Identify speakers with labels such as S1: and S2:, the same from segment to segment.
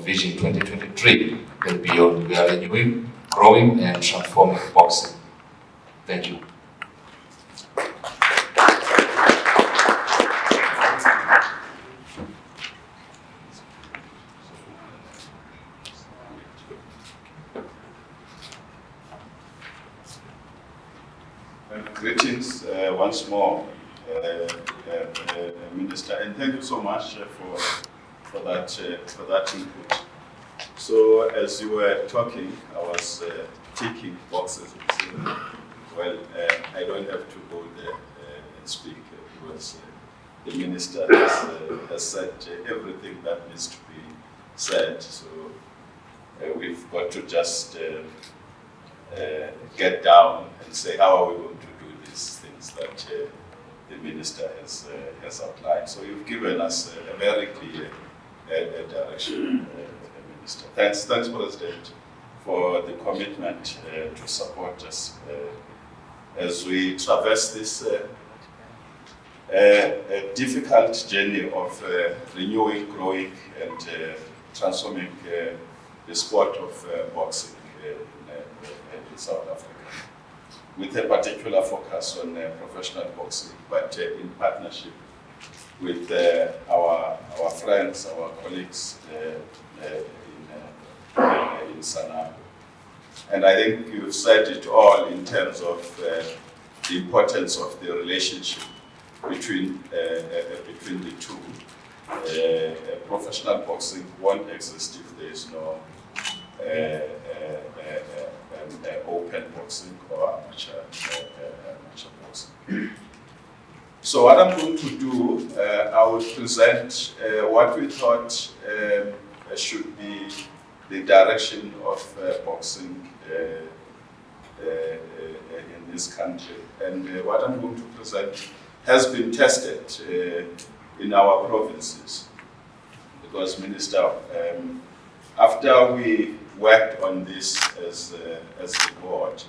S1: Vision 2023 and beyond. We are renewing, growing, and transforming boxing. Thank you.
S2: Greetings once more, Minister, and thank you so much for that input. So, as you were talking, I was ticking boxes. Well, I don't have to go there and speak because the Minister has said everything that needs to be said. So, we've got to just get down and say how are we going to do these things that the Minister has outlined. So you've given us a very clear direction, Minister. Thanks, President, for the commitment to support us as we traverse this difficult journey of renewing, growing, and transforming the sport of boxing in South Africa, with a particular focus on professional boxing, but in partnership with our friends, our colleagues in Sanaa. And I think you've said it all in terms of the importance of the relationship between the two. Professional boxing won't exist if there is no open boxing or amateur boxing. So what I'm going to do, I will present what we thought should be the direction of boxing in this country. And what I'm going to present has been tested in our provinces. Because, Minister, after we worked on this as the board,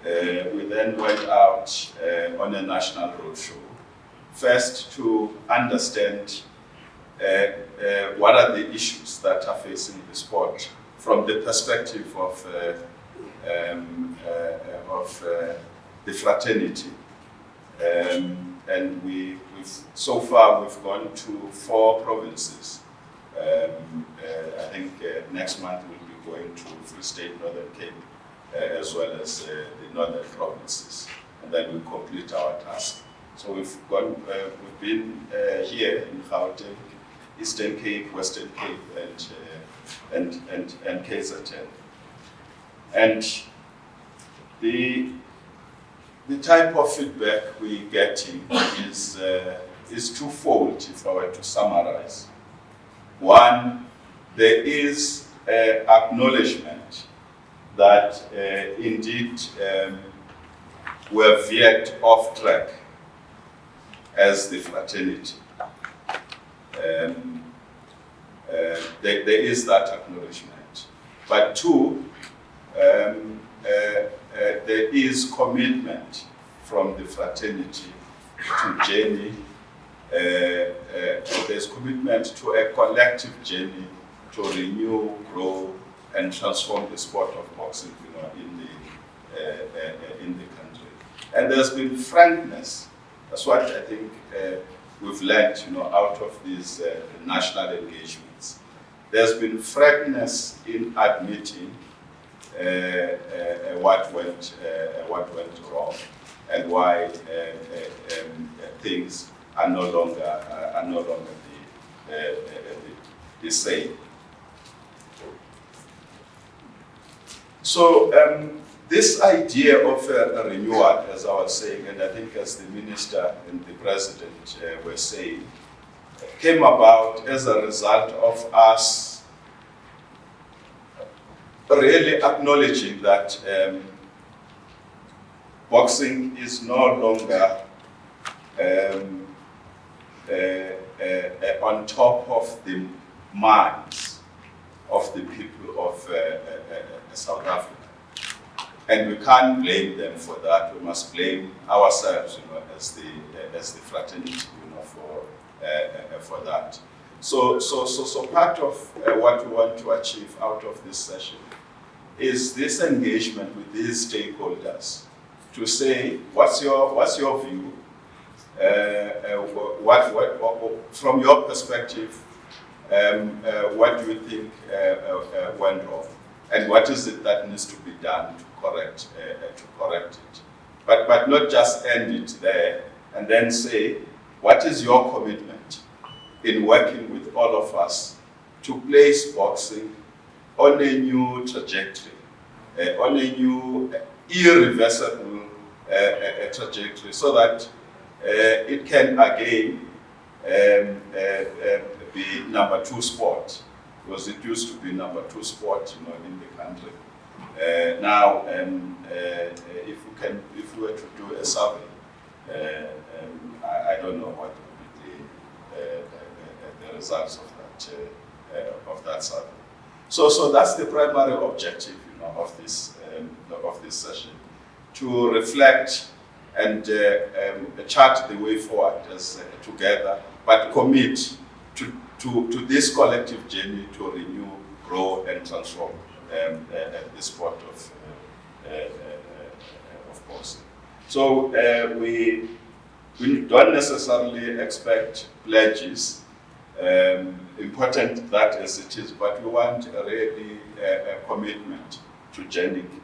S2: we then went out on a national roadshow. First, to understand what are the issues that are facing the sport from the perspective of the fraternity. And so far we've gone to 4 provinces. I think next month we'll be going to Free State, Northern Cape, as well as the northern provinces, and then we'll complete our task. So we've been here in Gauteng, Eastern Cape, Western Cape, and KZN. And the type of feedback we're getting is twofold, if I were to summarize. One, there is acknowledgement that indeed we're veered off track as the fraternity. There is that acknowledgement. But two, there is commitment from the fraternity to journey. There's commitment to a collective journey to renew, grow, and transform the sport of boxing, in the country. And there's been frankness. That's what I think we've learned, out of these national engagements. There's been frankness in admitting what went wrong and why things are no longer the same. So this idea of a renewal, as I was saying, and I think as the Minister and the President were saying, came about as a result of us really acknowledging that boxing is no longer on top of the minds of the people of South Africa. And we can't blame them for that. We must blame ourselves, as the fraternity, for that. So part of what we want to achieve out of this session is this engagement with these stakeholders to say, what's your view? From your perspective, what do you think went wrong, and what is it that needs to be done to correct it? But not just end it there and then say, what is your commitment in working with all of us to place boxing on a new trajectory, on a new irreversible trajectory, so that it can again be number 2 sport, because it used to be number 2 sport, in the country. Now, if we were to do a survey, I don't know what would be the results of that survey. So that's the primary objective, of this session, to reflect and chart the way forward as together, but commit to this collective journey to renew, grow, and transform the sport of boxing. So we don't necessarily expect pledges, important that as it is, but we want really a commitment to journeying